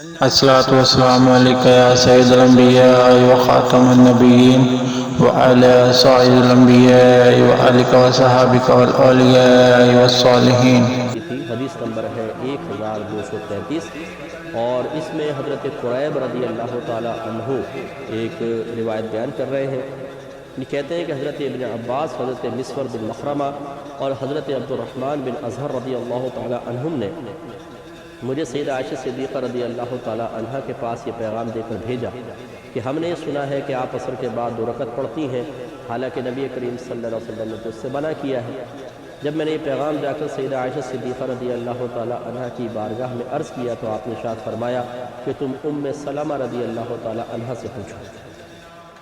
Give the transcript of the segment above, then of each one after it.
الصلاة والسلام عليك يا سيد الأنبياء وخاتم النبيين وعلى سائر الأنبياء وآلك وصحابك والأولياء والصالحين. تھی حدیث نمبر ہے 1233 اور اس میں حضرت قریب رضی اللہ تعالی عنہ ایک روایت بیان کر رہے ہیں. یہ کہتے ہیں کہ حضرت ابن عباس، حضرت مسور بن مخرمہ اور حضرت عبد الرحمن بن اظہر رضی اللہ تعالی عنہم نے مجھے سیدہ عائشہ صدیقہ رضی اللہ تعالی عنہ کے پاس یہ پیغام دے کر بھیجا کہ ہم نے سنا ہے کہ آپ عصر کے بعد 2 رکعت پڑھتی ہیں، حالانکہ نبی کریم صلی اللہ علیہ وسلم نے تو اس سے منع کیا ہے. جب میں نے یہ پیغام جا کر سیدہ عائشہ صدیقہ رضی اللہ تعالی عنہ کی بارگاہ میں عرض کیا تو آپ نے ارشاد فرمایا کہ تم ام سلمہ رضی اللہ تعالی عنہ سے پوچھو.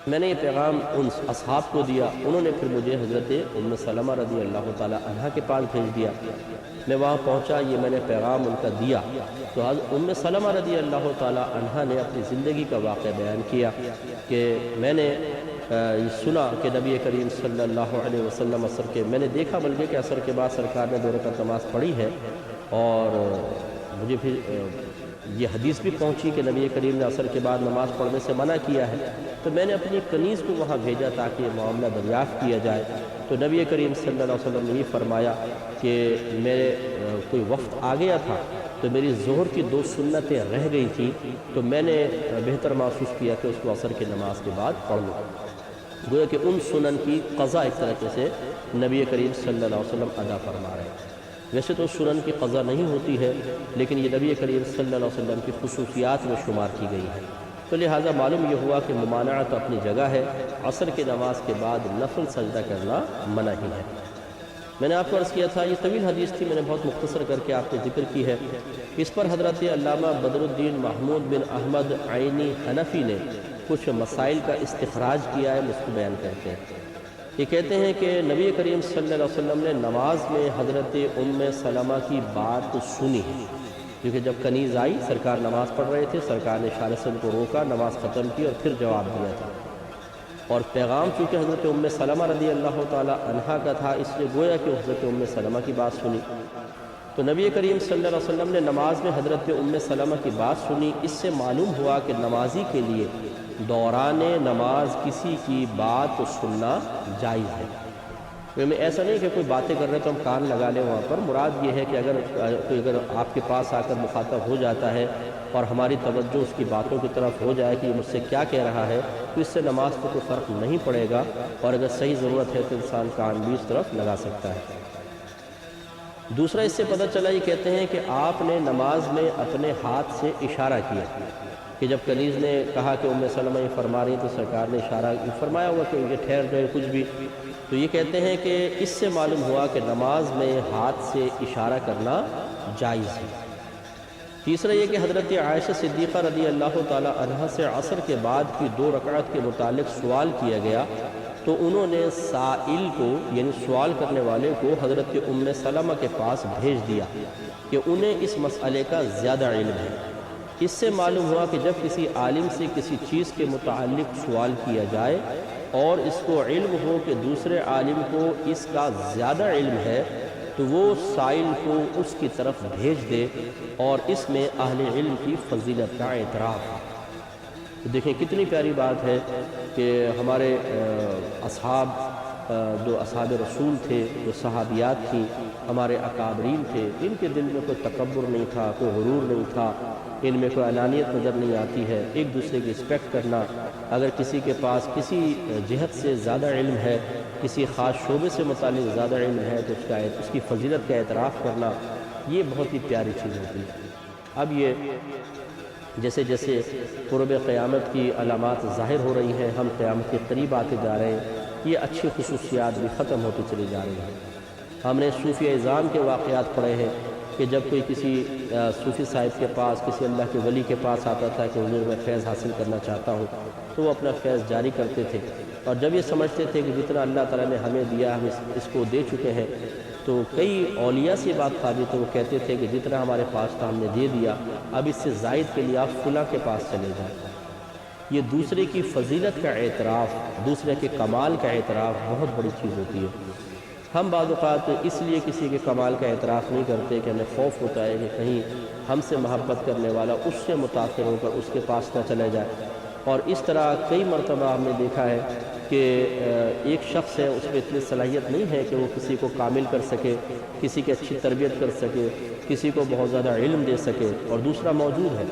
میں نے یہ پیغام ان اصحاب کو دیا، انہوں نے پھر مجھے حضرت ام سلمہ رضی اللہ تعالی عنہ کے پاس بھیج دیا. میں وہاں پہنچا، یہ میں نے پیغام ان کا دیا تو ام سلمہ رضی اللہ تعالی عنہ نے اپنی زندگی کا واقعہ بیان کیا کہ میں نے سنا کہ نبی کریم صلی اللہ علیہ وسلم عصر کے میں نے دیکھا بلکہ کہ عصر کے بعد سرکار نے 2 رکعت نماز پڑھی ہے، اور مجھے پھر یہ حدیث بھی پہنچی کہ نبی کریم نے عصر کے بعد نماز پڑھنے سے منع کیا ہے. تو میں نے اپنی کنیز کو وہاں بھیجا تاکہ یہ معاملہ دریافت کیا جائے. تو نبی کریم صلی اللہ علیہ وسلم نے یہ فرمایا کہ میرے کوئی وقت آ گیا تھا تو میری ظہر کی 2 سنتیں رہ گئی تھیں، تو میں نے بہتر محسوس کیا کہ اس کو عصر کی نماز کے بعد پڑھ لوں. گویا کہ ان سنن کی قضا ایک طریقے سے نبی کریم صلی اللہ علیہ وسلم ادا فرما رہے ہیں. ویسے تو سنن کی قضا نہیں ہوتی ہے، لیکن یہ نبی کریم صلی اللہ علیہ وسلم کی خصوصیات میں شمار کی گئی ہے. تو لہٰذا معلوم یہ ہوا کہ ممانعت اپنی جگہ ہے، عصر کی نماز کے بعد نفل سجدہ کرنا منع ہی ہے. میں نے آپ کو عرض کیا تھا، یہ طویل حدیث تھی، میں نے بہت مختصر کر کے آپ کو ذکر کی ہے. اس پر حضرت علامہ بدر الدین محمود بن احمد عینی حنفی نے کچھ مسائل کا استخراج کیا ہے، اس کو بیان کرتے ہیں. یہ کہتے ہیں کہ نبی کریم صلی اللہ علیہ وسلم نے نماز میں حضرت ام سلمہ کی بات سنی، کیونکہ جب کنیز آئی سرکار نماز پڑھ رہے تھے، سرکار نے اشارے سے ان کو روکا، نماز ختم کی اور پھر جواب دیا تھا. اور پیغام چونکہ حضرت ام سلمہ رضی اللہ تعالی عنہا کا تھا، اس لیے گویا کہ حضرت ام سلمہ کی بات سنی. تو نبی کریم صلی اللہ علیہ وسلم نے نماز میں حضرت ام سلمہ کی بات سنی. اس سے معلوم ہوا کہ نمازی کے لیے دوران نماز کسی کی بات سننا جائز ہے. ایسا نہیں کہ کوئی باتیں کر رہے تو ہم کان لگا لیں وہاں پر. مراد یہ ہے کہ اگر آپ کے پاس آ کر مخاطب ہو جاتا ہے اور ہماری توجہ اس کی باتوں کی طرف ہو جائے کہ یہ مجھ سے کیا کہہ رہا ہے، تو اس سے نماز کو کوئی فرق نہیں پڑے گا، اور اگر صحیح ضرورت ہے تو انسان کان بھی اس طرف لگا سکتا ہے. دوسرا اس سے پتہ چلا، یہ کہتے ہیں کہ آپ نے نماز میں اپنے ہاتھ سے اشارہ کیا کہ جب کنیز نے کہا کہ ام سلمہ یہ فرما رہی تو سرکار نے اشارہ فرمایا ہوا کہ یہ ٹھہر جائے کچھ بھی. تو یہ کہتے ہیں کہ اس سے معلوم ہوا کہ نماز میں ہاتھ سے اشارہ کرنا جائز ہے. تیسرا یہ کہ حضرت عائشہ صدیقہ رضی اللہ تعالی عنہ سے عصر کے بعد کی 2 رکعت کے متعلق سوال کیا گیا تو انہوں نے سائل کو، یعنی سوال کرنے والے کو، حضرت ام سلمہ کے پاس بھیج دیا کہ انہیں اس مسئلے کا زیادہ علم ہے. اس سے معلوم ہوا کہ جب کسی عالم سے کسی چیز کے متعلق سوال کیا جائے اور اس کو علم ہو کہ دوسرے عالم کو اس کا زیادہ علم ہے، تو وہ سائل کو اس کی طرف بھیج دے، اور اس میں اہل علم کی فضیلت کا اعتراف ہے. دیکھیں کتنی پیاری بات ہے کہ ہمارے اصحاب، جو اصحاب رسول تھے، جو صحابیات تھیں، ہمارے اکابرین تھے، ان کے دل میں کوئی تکبر نہیں تھا، کوئی غرور نہیں تھا، ان میں کوئی انانیت نظر نہیں آتی ہے. ایک دوسرے کی رسپیکٹ کرنا، اگر کسی کے پاس کسی جہت سے زیادہ علم ہے، کسی خاص شعبے سے متعلق زیادہ علم ہے تو اس کی فضیلت کا اعتراف کرنا، یہ بہت ہی پیاری چیز ہوتی ہے. اب یہ جیسے جیسے قرب قیامت کی علامات ظاہر ہو رہی ہیں، ہم قیامت کے قریب آتے جا رہے ہیں، یہ اچھی خصوصیات بھی ختم ہوتی چلی جا رہی ہیں. ہم نے صوفی اعظام کے واقعات پڑھے ہیں کہ جب کوئی کسی صوفی صاحب کے پاس، کسی اللہ کے ولی کے پاس آتا تھا کہ حضور میں فیض حاصل کرنا چاہتا ہوں، تو وہ اپنا فیض جاری کرتے تھے. اور جب یہ سمجھتے تھے کہ جتنا اللہ تعالیٰ نے ہمیں دیا ہم اس کو دے چکے ہیں، تو کئی اولیاء سے بات ثابت ہے، وہ کہتے تھے کہ جتنا ہمارے پاس تھا ہم نے دے دیا، اب اس سے زائد کے لیے آپ فلاں کے پاس چلے جائیں. یہ دوسرے کی فضیلت کا اعتراف، دوسرے کے کمال کا اعتراف بہت بڑی چیز ہوتی ہے. ہم بعض اوقات اس لیے کسی کے کمال کا اعتراف نہیں کرتے کہ ہمیں خوف ہوتا ہے کہ کہیں ہم سے محبت کرنے والا اس سے متاثر ہو کر اس کے پاس نہ چلے جائے، اور اس طرح کئی مرتبہ ہم نے دیکھا ہے کہ ایک شخص ہے، اس میں اتنی صلاحیت نہیں ہے کہ وہ کسی کو کامل کر سکے، کسی کی اچھی تربیت کر سکے، کسی کو بہت زیادہ علم دے سکے، اور دوسرا موجود ہے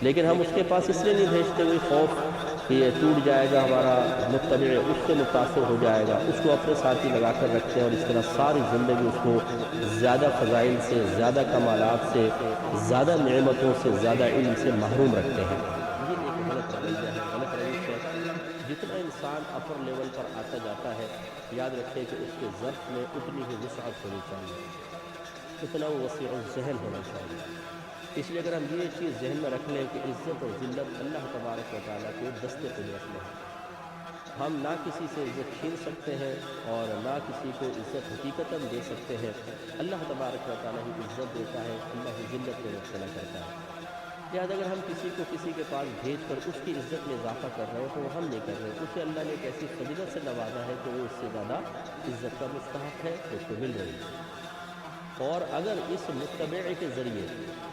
لیکن ہم اس کے پاس اس لیے نہیں بھیجتے ہوئے خوف کہ یہ ٹوٹ جائے گا، ہمارا متبع اس سے متاثر ہو جائے گا، اس کو اپنے ساتھی لگا کر رکھتے ہیں، اور اس طرح ساری زندگی اس کو زیادہ فضائل سے، زیادہ کمالات سے، زیادہ نعمتوں سے، زیادہ علم سے محروم رکھتے ہیں۔ یہ ایک غلط رویہ ہے، غلط روش ہے۔ جتنا انسان اپر لیول پر آتا جاتا ہے، یاد رکھے کہ اس کے ظرف میں اتنی ہی وسعت ہونی چاہیے، اتنا وہ وسیع الذہن ہونا چاہیے۔ اس لیے اگر ہم یہ چیز ذہن میں رکھ لیں کہ عزت اور ذلت اللہ تبارک و تعالیٰ کے دست قدرت میں ہے، ہم نہ کسی سے عزت چھین سکتے ہیں اور نہ کسی کو عزت حقیقتاً دے سکتے ہیں، اللہ تبارک و تعالیٰ ہی عزت دیتا ہے، اللہ ہی ذلت میں مبتلا کرتا ہے۔ لہٰذا اگر ہم کسی کو کسی کے پاس بھیج کر اس کی عزت میں اضافہ کر رہے ہیں تو وہ ہم نہیں کر رہے، اسے اللہ نے ایک ایسی فضیلت سے نوازا ہے کہ وہ اس سے زیادہ عزت کا مستحق ہے، اس کو مل رہی ہے۔ اور اگر اس متبع کے ذریعے،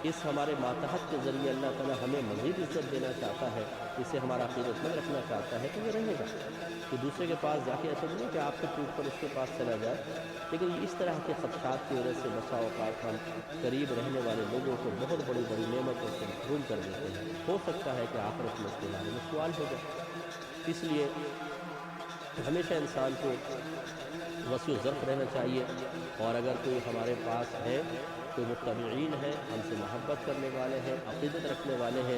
اس ہمارے ماتحت کے ذریعے اللہ تعالیٰ ہمیں مزید عزت دینا چاہتا ہے، اسے ہمارا عقیدت مند رکھنا چاہتا ہے، تو یہ رہے گا۔ کہ دوسرے کے پاس جا کے ایسا نہیں کہ آپ سے ٹوٹ کر اس کے پاس چلا جائے، لیکن اس طرح کے خدشات کی وجہ سے بسا اوقات ہم قریب رہنے والے لوگوں کو بہت بڑی بڑی نعمتوں سے محروم کر دیتے ہیں۔ ہو سکتا ہے کہ آخرت میں اس کے بارے میں سوال ہو جائے۔ اس لیے ہمیشہ انسان کو وسیع ظرف رہنا چاہیے، اور اگر کوئی ہمارے پاس ہے، کوئی متبعین ہے، ہم سے محبت کرنے والے ہیں، عقیدت رکھنے والے ہیں،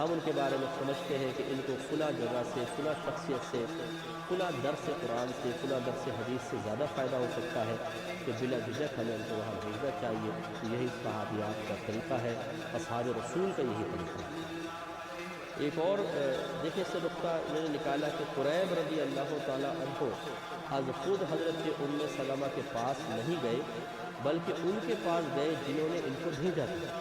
ہم ان کے بارے میں سمجھتے ہیں کہ ان کو فلاں جگہ سے، فلاں شخصیت سے، فلاں درس قرآن سے، فلاں درس حدیث سے زیادہ فائدہ ہو سکتا ہے، تو بلا جھجک ہمیں ان کو وہاں بھیجنا چاہیے۔ یہی صحابیات کا طریقہ ہے، اصحاب رسول کا یہی طریقہ ہے۔ ایک اور دیکھیں سے نقطہ میں نے نکالا کہ قریب رضی اللہ تعالیٰ عنہ از خود حضرت ام سلمہ کے پاس نہیں گئے، بلکہ ان کے پاس گئے جنہوں نے ان کو بھیجا تھا۔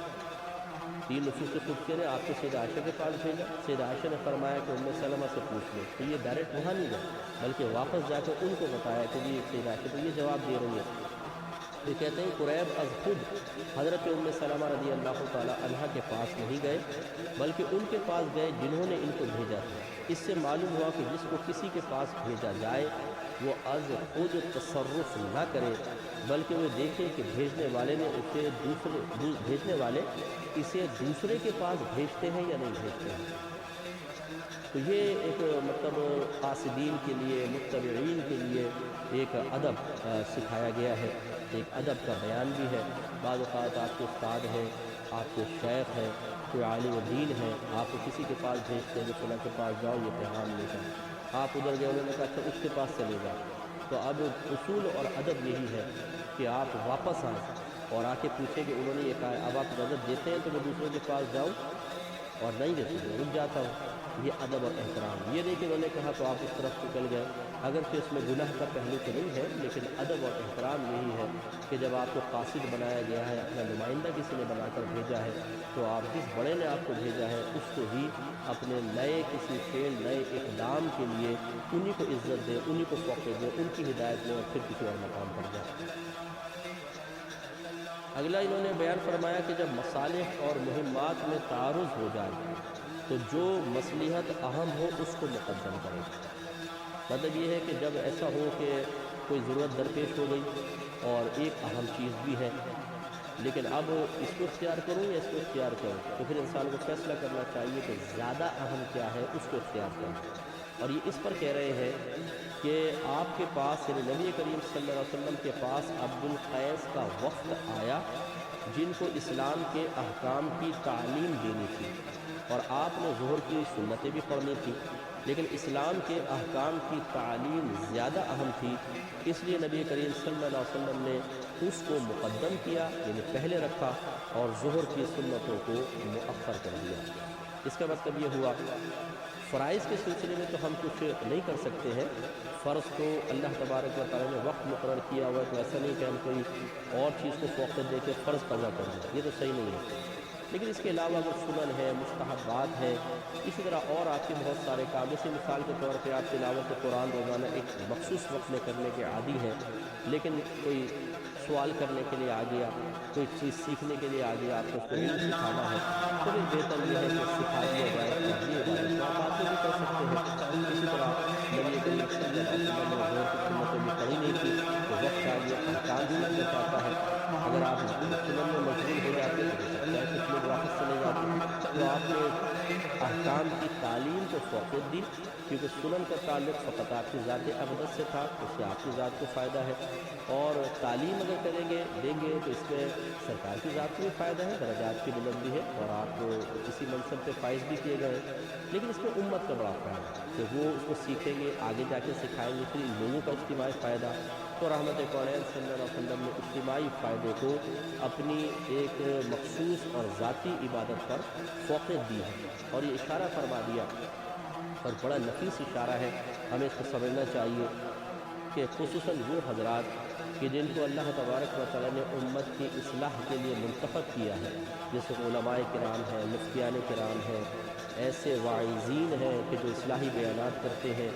تین نصوص قدسیہ نے آپ کو سیدہ عائشہ کے پاس بھیجا، سیدہ عائشہ نے فرمایا کہ ام سلمہ سے پوچھ لو، تو یہ ڈائریکٹ وہاں نہیں گئے بلکہ واپس جا کر ان کو بتایا کہ جی سیدہ عائشہ تو یہ جواب دے رہی ہے۔ یہ کہتے ہیں قریب از خود حضرت ام سلمہ رضی اللہ تعالیٰ عنہ کے پاس نہیں گئے، بلکہ ان کے پاس گئے جنہوں نے ان کو بھیجا تھا۔ اس سے معلوم ہوا کہ جس کو کسی کے پاس بھیجا جائے وہ از خود تصرف نہ کرے، بلکہ وہ دیکھے کہ بھیجنے والے نے بھیجنے والے اسے دوسرے کے پاس بھیجتے ہیں یا نہیں بھیجتے ہیں۔ تو یہ ایک مطلب قاصدین کے لیے، متبعین کے لیے ایک ادب سکھایا گیا ہے، ایک ادب کا بیان بھی ہے۔ بعض اوقات آپ کے استاد ہیں، آپ کے شیخ ہیں، کوئی عالم دین ہے، آپ کو کسی کے پاس بھیجتے ہیں کہ فلاں کے پاس جاؤ یہ پیغام لے جاؤ، آپ ادھر گئے، انہوں نے کہا اچھا اس کے پاس چلے جاؤ، تو اب اصول اور ادب یہی ہے کہ آپ واپس آئیں اور آ کے پوچھیں کہ انہوں نے یہ کہا ہے، اب آپ اجازت دیتے ہیں تو میں دوسروں کے پاس جاؤں، اور نہیں دیتے ہیں رک جاتا ہوں۔ یہ ادب اور احترام، یہ نہیں کہ انہوں نے کہا تو آپ اس طرف نکل گئے، اگرچہ اس میں گناہ کا پہلو تو نہیں ہے، لیکن ادب اور احترام یہی ہے کہ جب آپ کو قاصد بنایا گیا ہے، اپنا نمائندہ کسی نے بنا کر بھیجا ہے، تو آپ جس بڑے نے آپ کو بھیجا ہے اس کو ہی اپنے نئے کسی فعل، نئے اقدام کے لیے انہی کو عزت دیں، انہی کو فوقیت دیں، ان کی ہدایت لیں، اور پھر کسی اور مقام پر جائیں۔ اگلا انہوں نے بیان فرمایا کہ جب مصالح اور مہمات میں تعارض ہو جائے تو جو مصلحت اہم ہو اس کو مقدم کرے۔ مطلب یہ ہے کہ جب ایسا ہو کہ کوئی ضرورت درپیش ہو گئی اور ایک اہم چیز بھی ہے، لیکن اب اس کو اختیار کروں یا اس کو اختیار کروں، تو پھر انسان کو فیصلہ کرنا چاہیے کہ زیادہ اہم کیا ہے، اس کو اختیار کریں۔ اور یہ اس پر کہہ رہے ہیں کہ آپ کے پاس یعنی نبی کریم صلی اللہ علیہ وسلم کے پاس عبد القیس کا وفد آیا جن کو اسلام کے احکام کی تعلیم دینی تھی، اور آپ نے ظہر کی سنتیں بھی پڑھنی تھی، لیکن اسلام کے احکام کی تعلیم زیادہ اہم تھی، اس لیے نبی کریم صلی اللہ علیہ وسلم نے اس کو مقدم کیا یعنی پہلے رکھا، اور ظہر کی سنتوں کو مؤخر کر دیا۔ اس کا مطلب یہ ہوا فرائض کے سلسلے میں تو ہم کچھ نہیں کر سکتے ہیں، فرض تو اللہ تبارک و تعالیٰ نے وقت مقرر کیا ہوا ہے، تو ایسا نہیں کہ ہم کوئی اور چیز کو فوقیت دے کے فرض قضا کر دیں، یہ تو صحیح نہیں ہے۔ لیکن اس کے علاوہ اگر سنن ہے، مستحبات ہے، اسی طرح اور آپ کے بہت سارے کام، جیسے مثال کے طور پہ آپ تلاوت قرآن روزانہ ایک مخصوص وقت میں کرنے کے عادی ہیں، لیکن کوئی سوال کرنے کے لیے آ گیا، کوئی چیز سیکھنے کے لیے آ گیا، آپ کو اس کو علم سکھانا ہے، تو پھر بہتر یہ ہے کہ سکھا دیا جائے فرضی عبادت تو آپ بعد میں بھی کر سکتے ہیں۔ اسی طرح نبی کریم صلی اللہ علیہ وسلم نے ظہر کی سنتیں بھی پڑھی نہیں تھی، تو وقت آ گیا احکام سیکھنا چاہتا ہے، اگر آپ سنن میں مشغول ہو جاتے تو ہو سکتا ہے کچھ لوگ واپس چلے جاتے، تو آپ نے احکام کی تعلیم کو فوقیت دی، کیونکہ سنن کا تعلق فقط آپ کی ذات اقدس سے تھا، اس سے آپ کی ذات کو فائدہ ہے، اور تعلیم اگر کریں گے دیں گے تو اس میں سرکار کی ذات کو بھی فائدہ ہے، درجات کی بلندی ہے، اور آپ اسی منصب پہ فائز بھی کیے گئے، لیکن اس میں امت کا بڑا فائدہ ہے کہ وہ اس کو سیکھیں گے، آگے جا کے سکھائیں گے، پھر ان لوگوں کا اجتماعی فائدہ، تو رحمت کونین صلی اللہ علیہ وسلم نے اجتماعی فائدے کو اپنی ایک مخصوص اور ذاتی عبادت پر فوقیت دی ہے، اور یہ اشارہ فرما دیا، اور بڑا نفیس اشارہ ہے، ہمیں اس کو سمجھنا چاہیے کہ خصوصاً وہ حضرات کہ جن کو اللہ تبارک و تعالیٰ نے امت کی اصلاح کے لیے منتخب کیا ہے، جیسے علماء کرام ہیں، مفتیان کرام ہیں، ایسے واعظین ہیں کہ جو اصلاحی بیانات کرتے ہیں،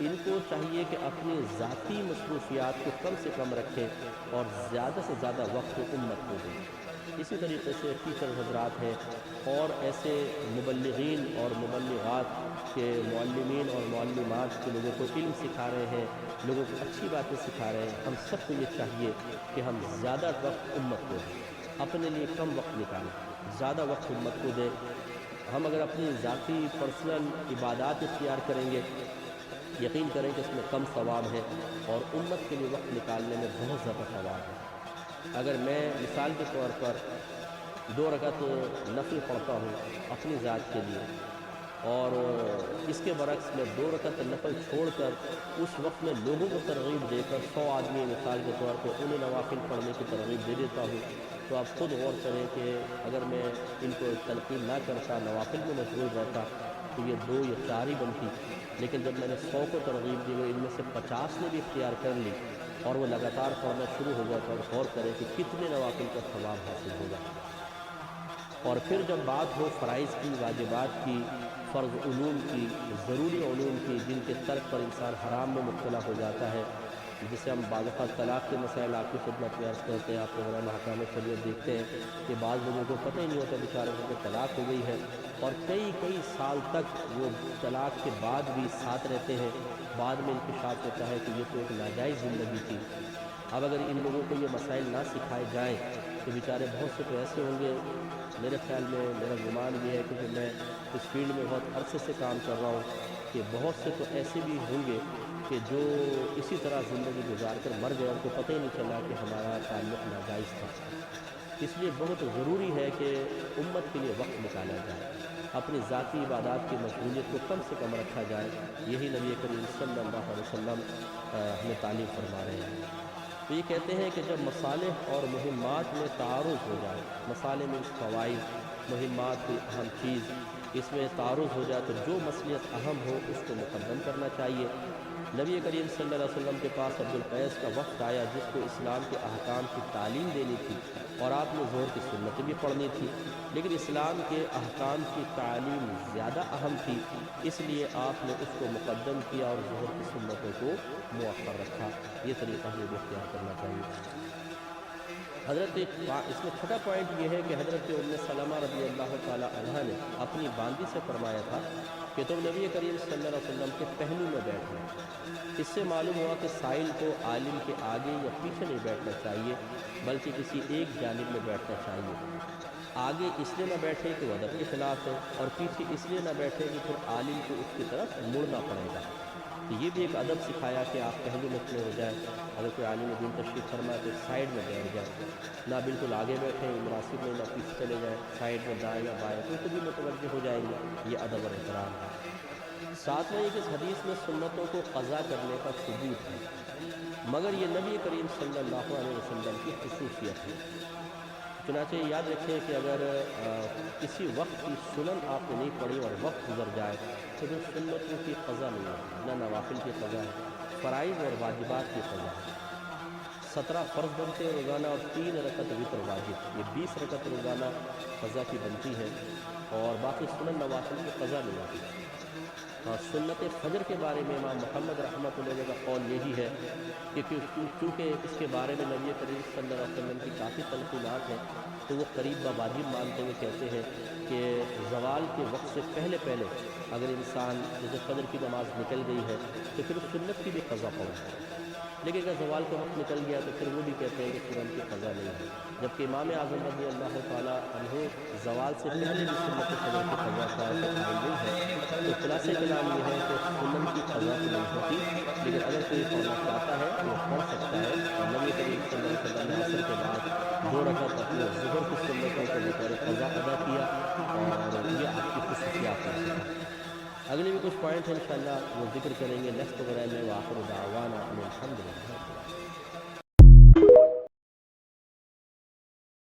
ان کو چاہیے کہ اپنی ذاتی مصروفیات کو کم سے کم رکھیں اور زیادہ سے زیادہ وقت امت کو دیں۔ اسی طریقے سے ٹیچر حضرات ہیں اور ایسے مبلغین اور مبلغات کے معلمین اور معلمات کے لوگوں کو علم سکھا رہے ہیں، لوگوں کو اچھی باتیں سکھا رہے ہیں، ہم سب کو یہ چاہیے کہ ہم زیادہ وقت امت کو دیں، اپنے لیے کم وقت نکالیں، زیادہ وقت امت کو دیں۔ ہم اگر اپنی ذاتی پرسنل عبادات اختیار کریں گے، یقین کریں کہ اس میں کم ثواب ہے، اور امت کے لیے وقت نکالنے میں بہت زیادہ ثواب ہے۔ اگر میں مثال کے طور پر 2 رکعت نفل پڑھتا ہوں اپنی ذات کے لیے، اور اس کے برعکس میں 2 رکعت نفل چھوڑ کر اس وقت میں لوگوں کو ترغیب دے کر 100 آدمی مثال کے طور پہ انہیں نوافل پڑھنے کی ترغیب دے دیتا ہوں، تو آپ خود غور کریں کہ اگر میں ان کو تلقین نہ کرتا، نوافل میں مشغول رہتا، تو یہ 2 یا 4 ہی بنتی، لیکن جب میں نے 100 کو ترغیب دی اور ان میں سے 50 نے بھی اختیار کر لی اور وہ لگاتار پڑھنا شروع ہو گیا، تو اور غور کریں کہ کتنے نوافل کا ثواب حاصل ہوگا۔ اور پھر جب بات ہو فرائض کی، واجبات کی، فرض علوم کی، ضروری علوم کی، جن کے ترک پر انسان حرام میں مبتلا ہو جاتا ہے، جسے ہم بعض اوقات طلاق کے مسائل آپ کی خدمت میں عرض کرتے ہیں، آپ پروگرام احکام شریعت دیکھتے ہیں کہ بعض لوگوں کو پتہ ہی نہیں ہوتا بیچاروں کو کہ طلاق ہو گئی ہے، اور کئی سال تک وہ طلاق کے بعد بھی ساتھ رہتے ہیں، بعد میں انکشاف ہوتا ہے کہ یہ تو ایک ناجائز زندگی تھی۔ اب اگر ان لوگوں کو یہ مسائل نہ سکھائے جائیں تو بیچارے بہت سے تو ایسے ہوں گے، میرے خیال میں میرا گمان بھی ہے کہ جو میں اس فیلڈ میں بہت عرصے سے کام کر رہا ہوں، کہ بہت سے تو ایسے بھی ہوں گے کہ جو اسی طرح زندگی گزار کر مر گئے، ان کو پتہ ہی نہیں چلا کہ ہمارا تعلق ناجائز تھا۔ اس لیے بہت ضروری ہے کہ امت کے لیے وقت نکالا جائے، اپنی ذاتی عبادات کی مشغولیت کو کم سے کم رکھا جائے، یہی نبی کریم صلی اللہ علیہ وسلم ہمیں تعلیم فرما رہے ہیں۔ تو یہ کہتے ہیں کہ جب مصالح اور مہمات میں تعارض ہو جائے، مصالح میں فوائد، مہمات کوئی اہم چیز، اس میں تعارض ہو جائے تو جو مصلحت اہم ہو اس کو مقدم کرنا چاہیے۔ نبی کریم صلی اللہ علیہ وسلم کے پاس عبد القیس کا وقت آیا جس کو اسلام کے احکام کی تعلیم دینی تھی، اور آپ نے ظہر کی سنتیں بھی پڑھنی تھی، لیکن اسلام کے احکام کی تعلیم زیادہ اہم تھی، اس لیے آپ نے اس کو مقدم کیا اور ظہر کی سنتوں کو مؤخر رکھا۔ یہ طریقہ ہمیں بھی اختیار کرنا چاہیے۔ حضرت اس میں چھٹا پوائنٹ یہ ہے کہ حضرت ام سلمہ رضی اللہ تعالی عنہ نے اپنی باندی سے فرمایا تھا کہ تم نبی کریم صلی اللہ علیہ وسلم کے پہلو میں بیٹھنا۔ اس سے معلوم ہوا کہ سائل کو عالم کے آگے یا پیچھے نہیں بیٹھنا چاہیے، بلکہ کسی ایک جانب میں بیٹھنا چاہیے۔ آگے اس لیے نہ بیٹھے کہ وہ ادب کے خلاف ہے، اور پیچھے اس لیے نہ بیٹھے کہ پھر عالم کو اس کی طرف مڑنا پڑے گا۔ تو یہ بھی ایک ادب سکھایا کہ آپ پہلو میں کھڑے ہو جائیں، اگر کوئی عالم دین تشریف فرمائے تو سائڈ میں بیٹھ جائیں، نہ بالکل آگے بیٹھیں مناسب نہیں، نہ پیچھے چلے جائیں، سائڈ میں دائیں یا بائیں، تو خود بھی متوجہ ہو جائیں گے۔ یہ ادب اور احترام ہے۔ ساتواں یہ کہ اس حدیث میں سنتوں کو قضا کرنے کا ثبوت ہے، مگر یہ نبی کریم صلی اللہ علیہ وسلم کی خصوصیت ہے۔ چنانچہ یاد رکھیں کہ اگر کسی وقت کی سنن آپ نے نہیں پڑھی اور وقت گزر جائے تو پھر سنتوں کی قضا نہیں ہے، نہ نوافل کی قضا ہے، فرائض اور واجبات کی قضا ہے۔ 17 فرض بنتے ہیں روزانہ اور 3 رکعت وتر واجب، یہ 20 رکعت روزانہ قضا کی بنتی ہے، اور باقی سنن نوافل کی قضا نہیں ہوتی۔ اور سنت فجر کے بارے میں امام محمد رحمۃ اللہ علیہ کا قول یہی ہے کہ چونکہ اس کے بارے میں نبی کریم صلی اللہ علیہ وسلم کی کافی تنقیلات ہیں، تو وہ قریب واجب مانتے ہوئے کہتے ہیں کہ زوال کے وقت سے پہلے اگر انسان جیسے فجر کی نماز نکل گئی ہے تو پھر سنت کی بھی قضا پڑے، لیکن اگر زوال کا وقت نکل گیا تو پھر وہ بھی کہتے ہیں کہ سنت کی قضا نہیں ہے، جبکہ امام اعظم رضی اللہ تعالیٰ عنہ زوال سے پہلے بھی سنت فجر کی قضا کا قائل نہیں ہے۔ تو خلاصہ کلام یہ ہے کہ سنن کی قضا تو نہیں ہوتی، لیکن اگر کوئی پڑھنا چاہتا ہے تو وہ پڑھ سکتا ہے، اور نبی کریم صلی اللہ علیہ وسلم نے عصر کے بعد 2 رکعت اپنے ظہر کی سنتوں کو بطور قضا ادا کیا، اور یہ آپ کی خصوصیات میں سے ہے۔ اگلے بھی کچھ پوائنٹ ہیں انشاءاللہ وہ ذکر کریں گے نیکسٹ پروگرام میں۔ وآخر دعوانا ان الحمد للہ۔